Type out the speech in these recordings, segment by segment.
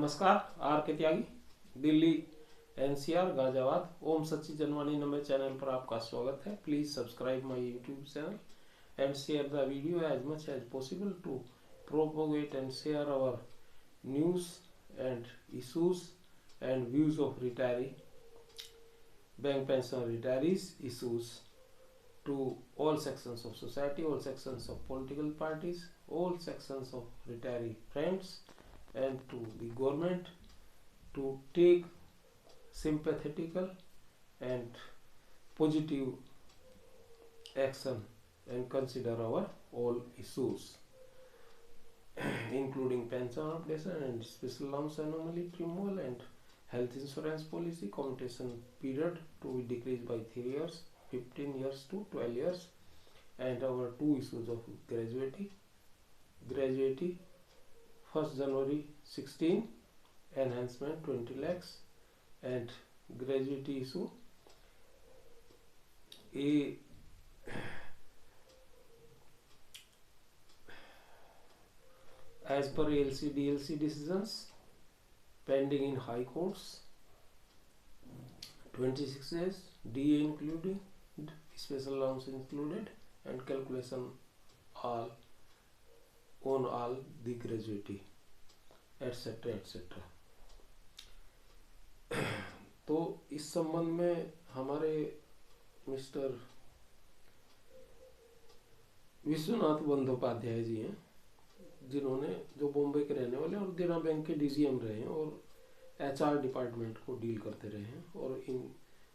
नमस्कार, R K Tyagi, Delhi NCR Ghaziabad. Om Sachchi Janvani number channel पर आपका स्वागत है। Please subscribe my YouTube channel and share the video as much as possible to propagate and share our news and issues and views of retiree, bank pension retirees issues to all sections of society, all sections of political parties, all sections of retiree friends, and to the government to take sympathetical and positive action and consider our all issues including pension updation and special lump sum anomaly removal and health insurance policy commutation period to be decreased by 3 years, 15 years to 12 years, and our two issues of gratuity 1st January 16 enhancement 20 lakhs and gratuity issue as per ALC DLC decisions pending in high courts 26 days, DA included, special allowance included, and calculation all on all the gratuity etc etc। तो इस संबंध में हमारे mister Vishwanath Bandyopadhyay जी हैं, जिन्होंने जो बॉम्बे के रहने वाले और देना बैंक के डीजीएम रहे हैं और एचआर डिपार्टमेंट को डील करते रहे हैं और इन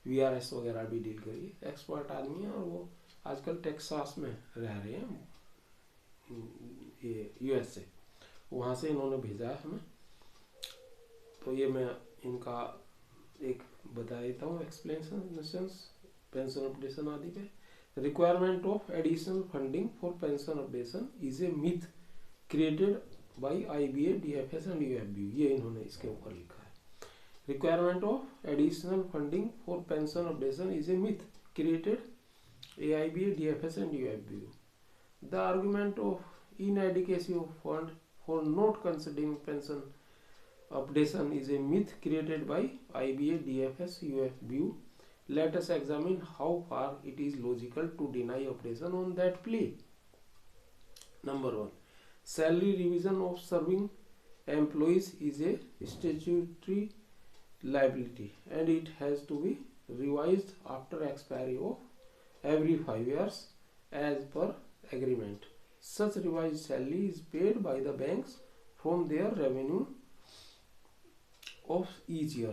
वीआरएस वगैरह भी डील करी। एक्सपर्ट आदमी है और वो आजकल टेक्सास में रह रहे हैं, ये यूएस से, वहाँ से इन्होंने भेजा है हमें। तो ये मैं इनका एक बता देता हूँ एक्सप्लेनेशन पेंशन अपडेशन आदि पे। Requirement of additional funding for pension updation is a myth created by IBA, DFS and UFBU, ये इन्होंने इसके ऊपर लिखा है। Requirement of additional funding for pension updation is a myth created IBA, DFS and UFBU। The argument of inadequacy of fund for not considering pension updation is a myth created by IBA, DFS, UFBU. Let us examine how far it is logical to deny updation on that plea. Number 1. Salary revision of serving employees is a statutory liability and it has to be revised after expiry of every 5 years as per agreement. Such revised salary is paid by the banks from their revenue of each year.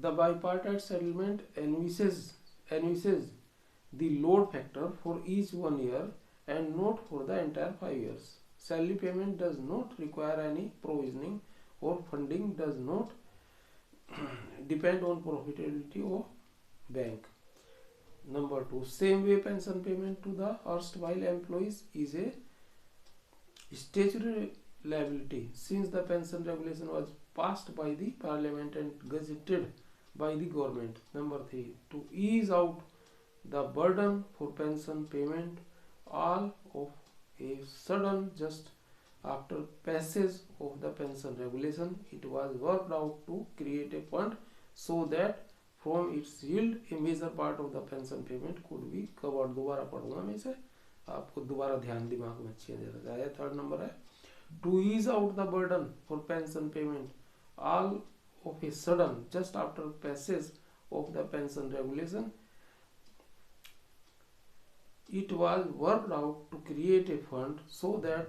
The bipartite settlement envisages the load factor for each 1 year and not for the entire 5 years. Salary payment does not require any provisioning or funding does not depend on profitability of bank. Number 2, same way pension payment to the erstwhile employees is a statutory liability since the pension regulation was passed by the parliament and gazetted by the government. Number 3, to ease out the burden for pension payment all of a sudden just after passage of the pension regulation, it was worked out to create a fund so that from its yield a major part of the pension payment could be covered. दोबारा पढ़ूंगा मैं इसे, आपको दोबारा ध्यान दिमाग में अच्छी जाए। थर्ड नंबर है to ease out the burden for pension payment all of a sudden just after passage of the pension regulation, it was worked out to create a fund so that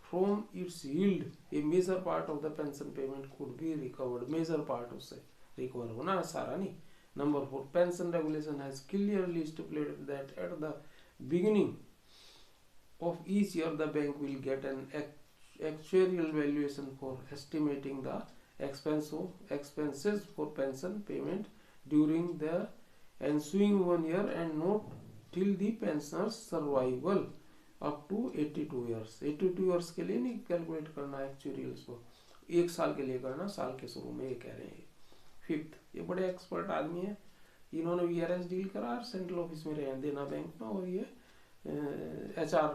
from its yield a major part of the pension payment could be recovered. Major part उससे recover होना, सारा नहीं। Number 4, pension regulation has clearly stipulated that at the beginning of each year the bank will get an actuarial valuation for estimating the expenses for pension payment during the ensuing 1 year and not till the pensioner's survival up to 82 years. 82 years के लिए नहीं calculate करना एक्चुअरियल्स को, 1 साल के लिए करना, साल के शुरू में ये कह रहे हैं। 5th, ये बड़े एक्सपर्ट आदमी है, इन्होंने वीआरएस डील करा और सेंट्रल ऑफिस में रहे देना बैंक में, और ये एचआर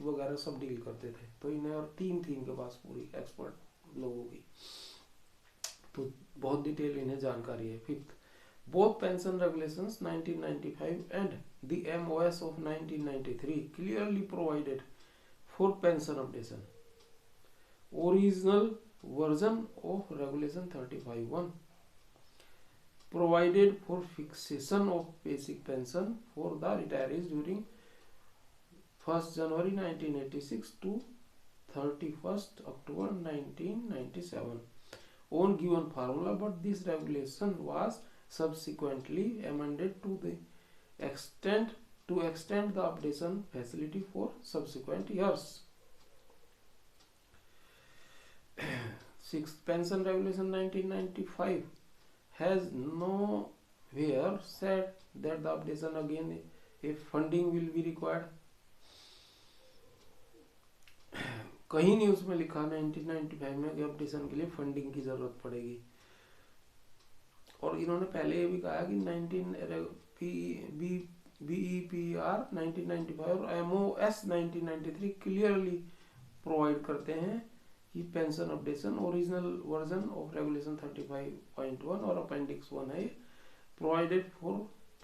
वगैरह सब डील करते थे। तो इन्हें और टीम थी इनके पास पूरी एक्सपर्ट लोगों की, तो बहुत डिटेल इन्हें जानकारी है। Fifth, both pension regulations 1995 and the MOS of 1993 clearly provided for pension updation. Original version of regulation 35(1) provided for fixation of basic pension for the retirees during 1st January 1986 to 31st October 1997 on given formula, but this regulation was subsequently amended to extend the updation facility for subsequent years. Sixth, pension regulation 1995 has nowhere said that the updation again if funding will be required. कहीं नहीं उसमें लिखा 1995 में कि updation के लिए funding की जरूरत पड़ेगी। और इन्होंने पहले ये भी कहा कि BEPR 1995 और MOS 1993 क्लियरली प्रोवाइड करते हैं कि pension updation original version of regulation 35.1 और अपेंडिक्स 1 है, provided for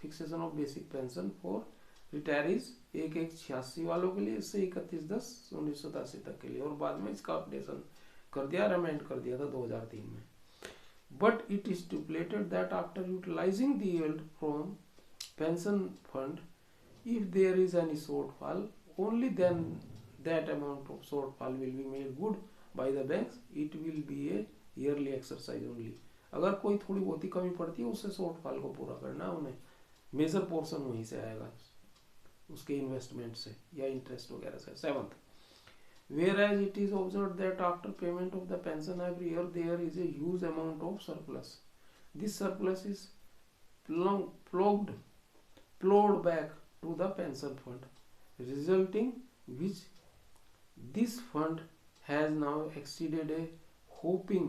fixation of basic pension for retirees 1186 वालों के लिए इससे 31/10/1987 तक के लिए, और बाद में इसका अपडेशन कर दिया, अमेंड कर दिया था 2003 में। But it is stipulated that after utilizing the yield from pension fund, if there is any shortfall, only then that amount of shortfall will be made good by the banks. It will be a yearly exercise only. अगर कोई थोड़ी बहुत ही कमी पड़ती है उससे shortfall को पूरा करना है उन्हें, मेजर पोर्शन वहीं से आएगा उसके इन्वेस्टमेंट से या इंटरेस्ट वगैरह से। Seventh, whereas it is observed that after payment of the pension every year there is a huge amount of surplus. This surplus is plowed back to the pension fund, resulting which this fund has now exceeded a whopping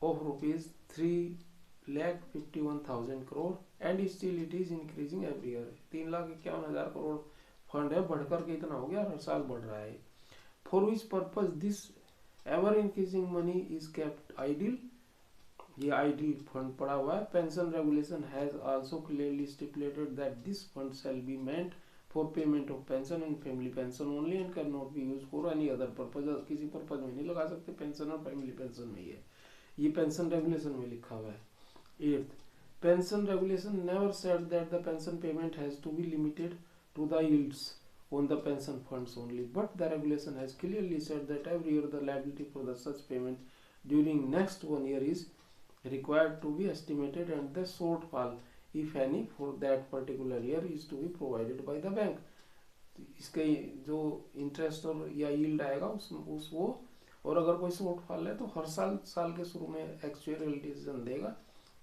of rupees 3,51,000 crore and still it is increasing every year. 3,51,000 crore fund है, बढ़कर के इतना हो गया, हर साल बढ़ रहा है। For which purpose this ever increasing money is kept idle? ये idle fund पड़ा हुआ है। Pension regulation has also clearly stipulated that this fund shall be meant for payment of pension and family pension only and cannot be used for any other purpose. किसी purpose में नहीं लगा सकते, pension और family pension में ही है, ये pension regulation में लिखा हुआ है। Eighth, pension regulation never said that the pension payment has to be limited to the yields on the pension funds only, but the regulation has clearly said that every year the liability for the such payment during next 1 year is required to be estimated and the shortfall if any for that particular year is to be provided by the bank. इसके जो interest और या yield आएगा उस वो, और अगर कोई शॉर्टफॉल है तो हर साल के शुरू में एक्चुअल डिसीजन देगा,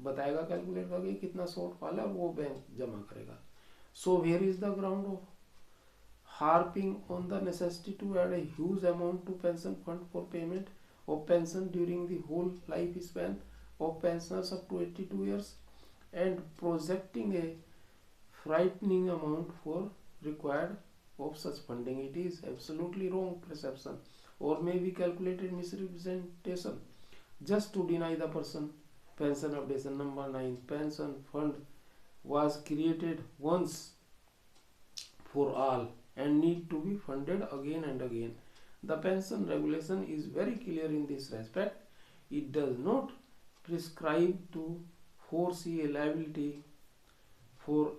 बताएगा कैलकुलेट करके कितना शॉर्टफॉल है और वो बैंक जमा करेगा। So where is the ground of harping on the necessity to add a huge amount to pension fund for payment of pension during the whole lifespan of pensioners up to 82 years and projecting a frightening amount for required of such funding? It is absolutely wrong perception or may be calculated misrepresentation just to deny the person pension updation. Number 9, pension fund was created once for all and need to be funded again and again. The pension regulation is very clear in this respect. It does not prescribe to foresee a liability for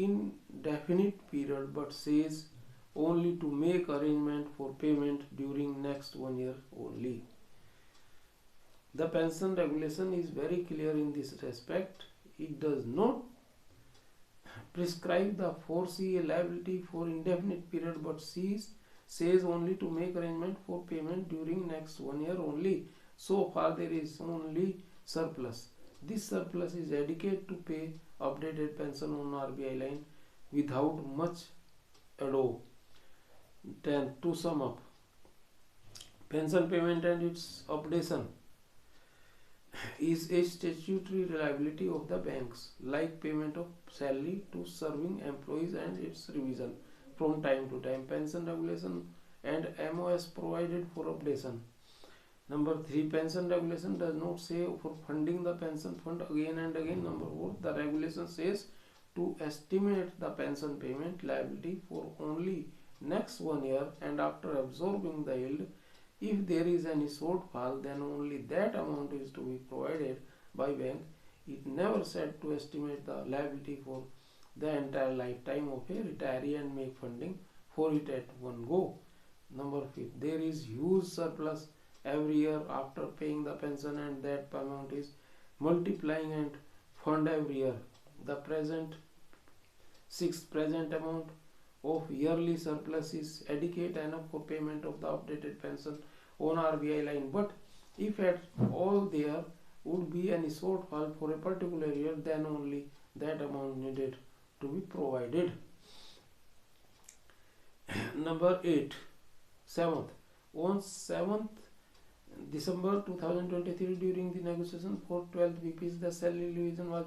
indefinite period but says only to make arrangement for payment during next 1 year only. The pension regulation is very clear in this respect. It does not prescribe the foresee a liability for indefinite period but says only to make arrangement for payment during next 1 year only. So far there is only surplus. This surplus is adequate to pay updated pension on RBI line without much ado. 10. To sum up, pension payment and its updation is a statutory liability of the banks, like payment of salary to serving employees and its revision from time to time. Pension regulation and MOS provided for updation. Number 3, pension regulation does not say for funding the pension fund again and again. Number 4, the regulation says to estimate the pension payment liability for only next 1 year, and after absorbing the yield, if there is any shortfall, then only that amount is to be provided by bank. It never said to estimate the liability for the entire lifetime of a retiree and make funding for it at one go. Number 5, there is huge surplus every year after paying the pension, and that amount is multiplying and fund every year. The present amount of yearly surplus is adequate enough for payment of the updated pension on RBI line, but if at all there would be any shortfall for a particular year, then only that amount needed to be provided. Number 8, 7th, on 7th December 2023, during the negotiation for 12th BPs, the salary revision was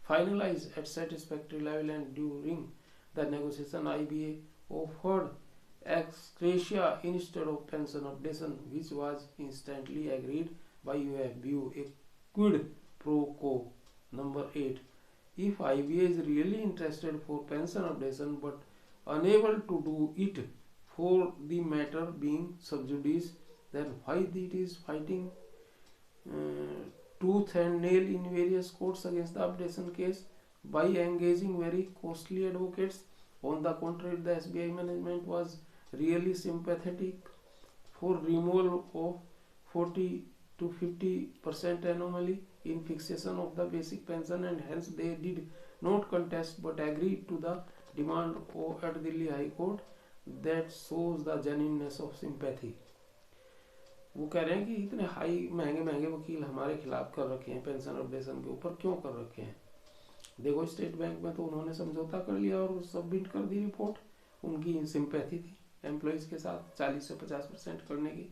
finalized at satisfactory level, and during the negotiation, IBA offered ex gratia instead of pension updation, which was instantly agreed by UFBU, a quid pro quo. Number 8, if IBA is really interested for pension updation but unable to do it for the matter being sub judice, then why it is fighting tooth and nail in various courts against the updation case by engaging very costly advocates? On the contrary, the SBI management was really sympathetic for removal of 40 to 50% anomaly in fixation of the basic pension, and hence they did not contest but agreed to the demand at Delhi High Court. That shows the genuineness of sympathy. वो कह रहे हैं कि इतने high महंगे वकील हमारे खिलाफ कर रखे हैं पेंशन अपडेशन के ऊपर, क्यों कर रखे हैं? देखो स्टेट बैंक में तो उन्होंने समझौता कर लिया और सबमिट कर दी रिपोर्ट, उनकी सिंपैथी थी एम्प्लॉइज के साथ 40 से 50% करने की.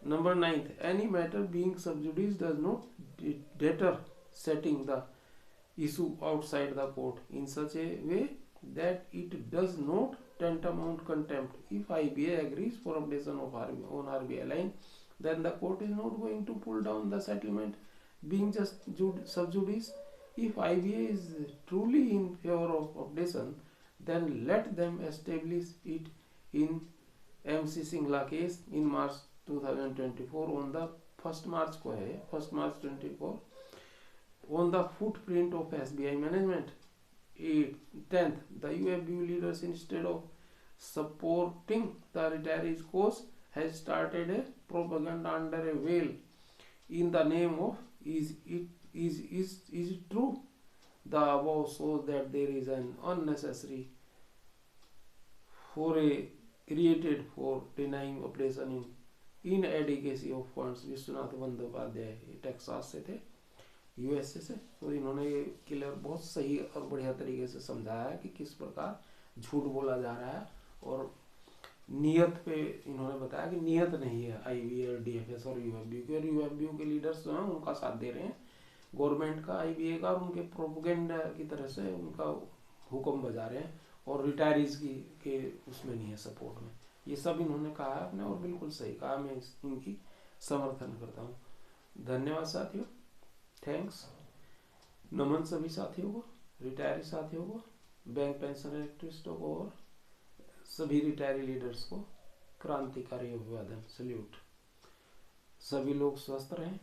Number 9, any matter being sub judice does not deter setting the issue outside the court in such a way that it does not tantamount contempt. If IBA agrees for updation of on RBI line, then the court is not going to pull down the settlement being just sub judice. If IBA is truly in favor of updation, then let them establish it in MC Singla case in March 2024 on the 1st March 24 on the footprint of SBI management. 10th, the UFBU leaders, instead of supporting the retirees cause, has started a propaganda under a veil in the name of is it true? The above shows that there is an unnecessary foray created for denying updation in inadequacy of funds. Vishwanath Bandopadhyay Texas से थे, USA से, और इन्होंने ये clear बहुत सही और बढ़िया तरीके से समझाया है कि किस प्रकार झूठ बोला जा रहा है, और नियत पे इन्होंने बताया कि नियत नहीं है आईबीए और डीएफएस और यूएफबीयू के, और यूएफबीयू के लीडर्स जो हैं उनका साथ दे रहे हैं गवर्नमेंट का, आईबीए का, और उनके प्रोपेगेंडा की तरह से उनका हुक्म बजा रहे हैं, और रिटायरीज की के उसमें नहीं है सपोर्ट में. ये सब इन्होंने कहा है अपने, और बिल्कुल सही कहा, मैं इनकी समर्थन करता हूँ. धन्यवाद साथियों, थैंक्स. नमन सभी साथियों को, रिटायरी साथियों को, बैंक पेंशन इलेक्ट्रिस्टों को, और सभी रिटायरी लीडर्स को क्रांतिकारी अभिवादन, सल्यूट. सभी लोग स्वस्थ रहें,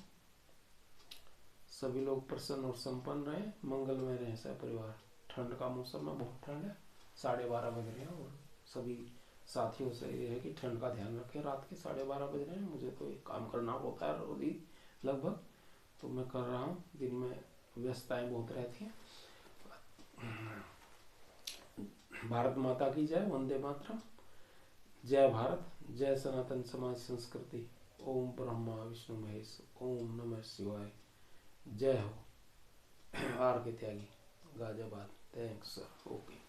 सभी लोग प्रसन्न और संपन्न रहें, मंगलमय रहें सब परिवार. ठंड का मौसम है, बहुत ठंड है, 12:30 बज रहे हैं, और सभी साथियों से ये है कि ठंड का ध्यान रखें. रात के 12:30 बज रहे हैं, मुझे तो एक काम करना होता है रोज ही लगभग, तो मैं कर रहा हूँ. दिन में व्यस्तताएं बहुत रहती हैं. भारत माता की जय, वंदे मातरम. जय भारत, जय सनातन समाज संस्कृति. ओम ब्रह्मा विष्णु महेश, ओम नमः शिवाय. जय हो. R K Tyagi, Ghaziabad. Thanks sir. Okay.